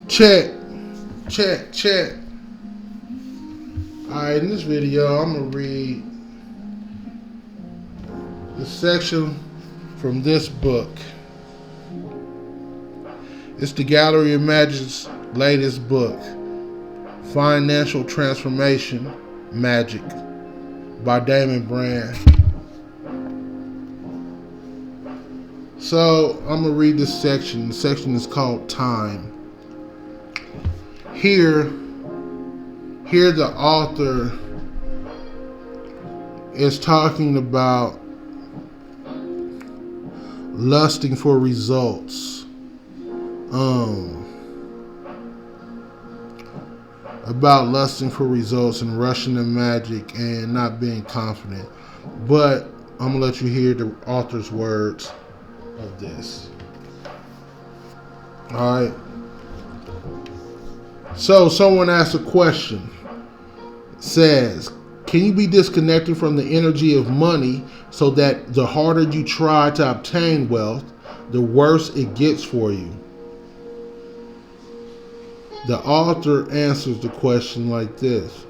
Check, check, check. Alright, in this video, I'm going to read the section from this book. It's the Gallery of Magick's latest book, Financial Transformation Magick by Damon Brand. So, I'm going to read this section. The section is called Time. Here the author is talking about lusting for results. About lusting for results and rushing the magic and not being confident. But I'm going to let you hear the author's words of this. Alright. So someone asks a question. Says, can you be disconnected from the energy of money so that the harder you try to obtain wealth, the worse it gets for you? The author answers the question like this.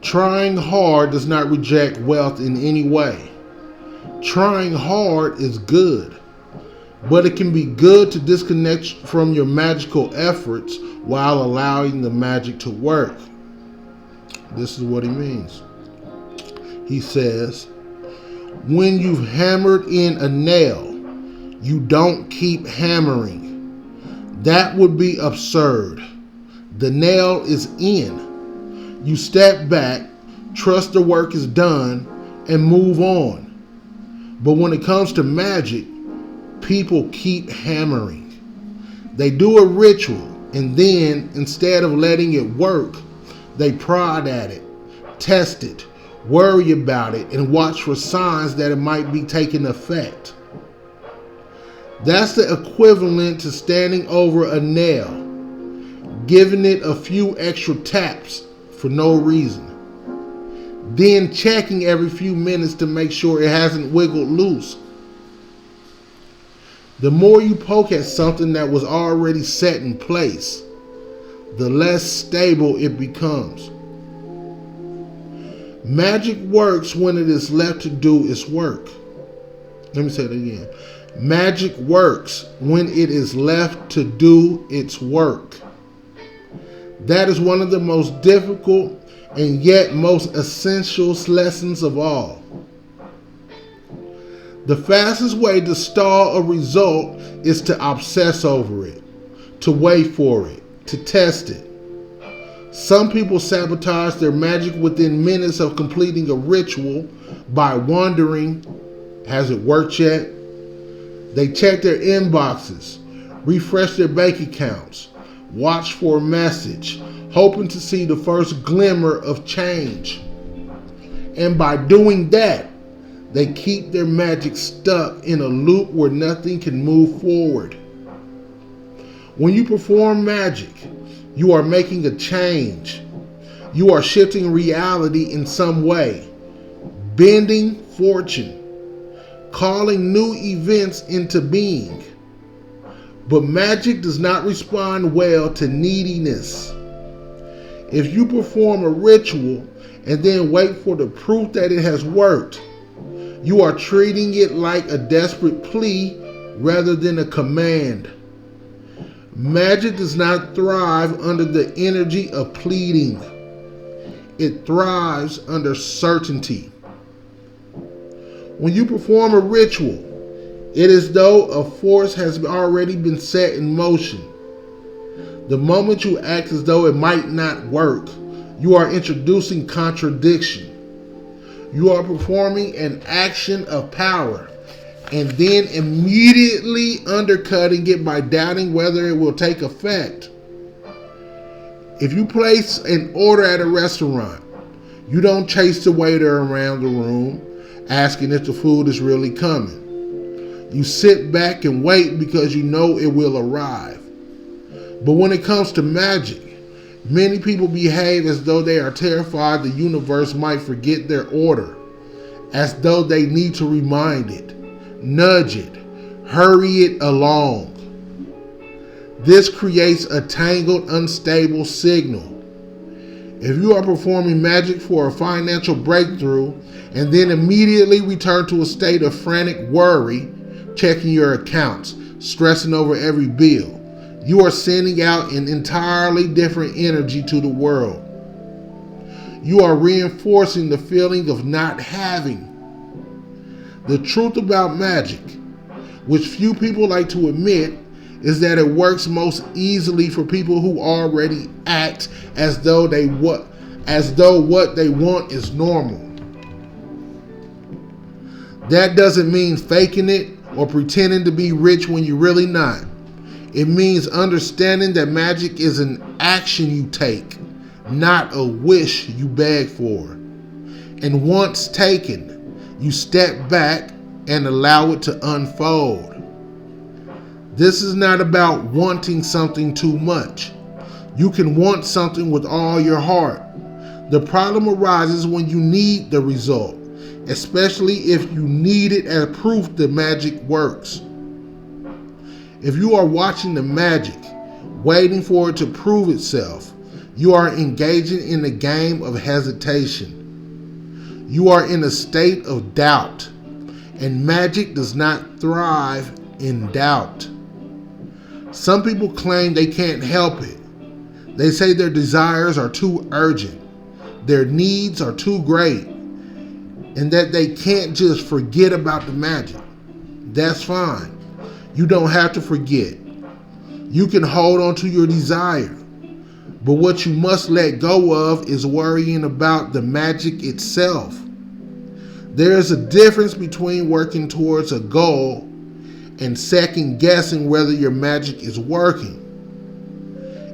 Trying hard does not reject wealth in any way. Trying hard is good, but it can be good to disconnect from your magical efforts while allowing the magic to work. This is what he means. He says, when you've hammered in a nail, you don't keep hammering. That would be absurd. The nail is in. You step back, trust the work is done, and move on. But when it comes to magic, people keep hammering. They do a ritual, and then, instead of letting it work, they prod at it, test it, worry about it, and watch for signs that it might be taking effect. That's the equivalent to standing over a nail, giving it a few extra taps for no reason, then checking every few minutes to make sure it hasn't wiggled loose. The more you poke at something that was already set in place, the less stable it becomes. Magic works when it is left to do its work. Let me say it again. Magic works when it is left to do its work. That is one of the most difficult and yet most essential lessons of all. The fastest way to stall a result is to obsess over it, to wait for it, to test it. Some people sabotage their magic within minutes of completing a ritual by wondering, has it worked yet? They check their inboxes, refresh their bank accounts, watch for a message, hoping to see the first glimmer of change. And by doing that, they keep their magic stuck in a loop where nothing can move forward. When you perform magic, you are making a change. You are shifting reality in some way, bending fortune, calling new events into being. But magic does not respond well to neediness. If you perform a ritual and then wait for the proof that it has worked, you are treating it like a desperate plea rather than a command. Magic does not thrive under the energy of pleading. It thrives under certainty. When you perform a ritual, it is as though a force has already been set in motion. The moment you act as though it might not work, you are introducing contradiction. You are performing an action of power and then immediately undercutting it by doubting whether it will take effect. If you place an order at a restaurant, you don't chase the waiter around the room asking if the food is really coming. You sit back and wait because you know it will arrive. But when it comes to magic, many people behave as though they are terrified the universe might forget their order, as though they need to remind it, nudge it, hurry it along. This creates a tangled, unstable signal. If you are performing magic for a financial breakthrough and then immediately return to a state of frantic worry, checking your accounts, stressing over every bill, you are sending out an entirely different energy to the world. You are reinforcing the feeling of not having. The truth about magic, which few people like to admit, is that it works most easily for people who already act as though what they want is normal. That doesn't mean faking it or pretending to be rich when you're really not. It means understanding that magic is an action you take, not a wish you beg for. And once taken, you step back and allow it to unfold. This is not about wanting something too much. You can want something with all your heart. The problem arises when you need the result, especially if you need it as proof the magic works. If you are watching the magic, waiting for it to prove itself, you are engaging in a game of hesitation. You are in a state of doubt, and magic does not thrive in doubt. Some people claim they can't help it. They say their desires are too urgent, their needs are too great, and that they can't just forget about the magic. That's fine. You don't have to forget. You can hold on to your desire. But what you must let go of is worrying about the magic itself. There is a difference between working towards a goal and second guessing whether your magic is working.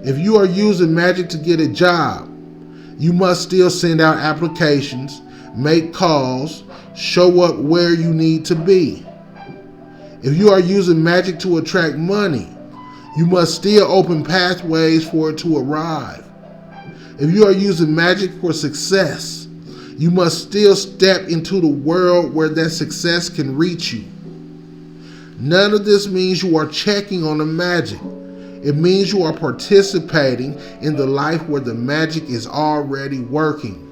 If you are using magic to get a job, you must still send out applications, make calls, show up where you need to be. If you are using magic to attract money, you must still open pathways for it to arrive. If you are using magic for success, you must still step into the world where that success can reach you. None of this means you are checking on the magic. It means you are participating in the life where the magic is already working.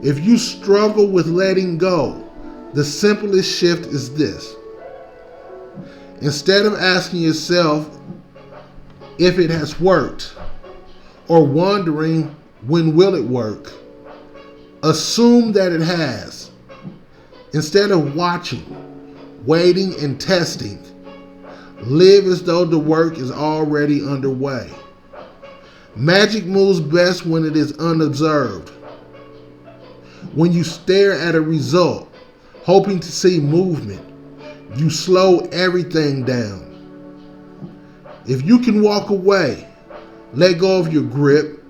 If you struggle with letting go, the simplest shift is this. Instead of asking yourself if it has worked or wondering when will it work, assume that it has. Instead of watching, waiting, and testing, live as though the work is already underway. Magic moves best when it is unobserved. When you stare at a result, hoping to see movement, you slow everything down. If you can walk away, let go of your grip,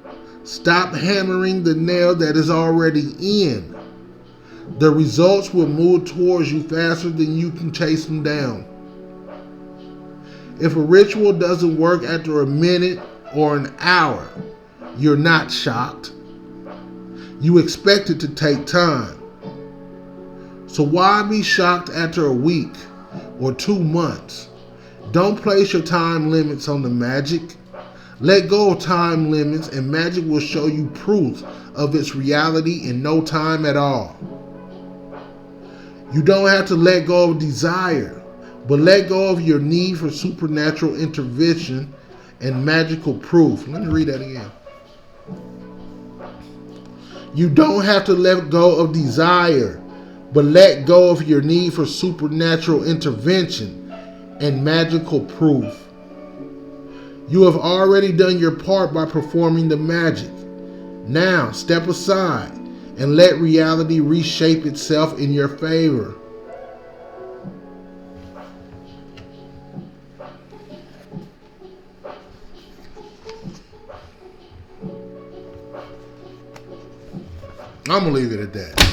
stop hammering the nail that is already in, the results will move towards you faster than you can chase them down. If a ritual doesn't work after a minute or an hour, you're not shocked. You expect it to take time. So why be shocked after a week or 2 months? Don't place your time limits on the magic. Let go of time limits and magic will show you proof of its reality in no time at all. You don't have to let go of desire, but let go of your need for supernatural intervention and magical proof. Let me read that again. You don't have to let go of desire, but let go of your need for supernatural intervention and magical proof. You have already done your part by performing the magic. Now step aside and let reality reshape itself in your favor. I'm going to leave it at that.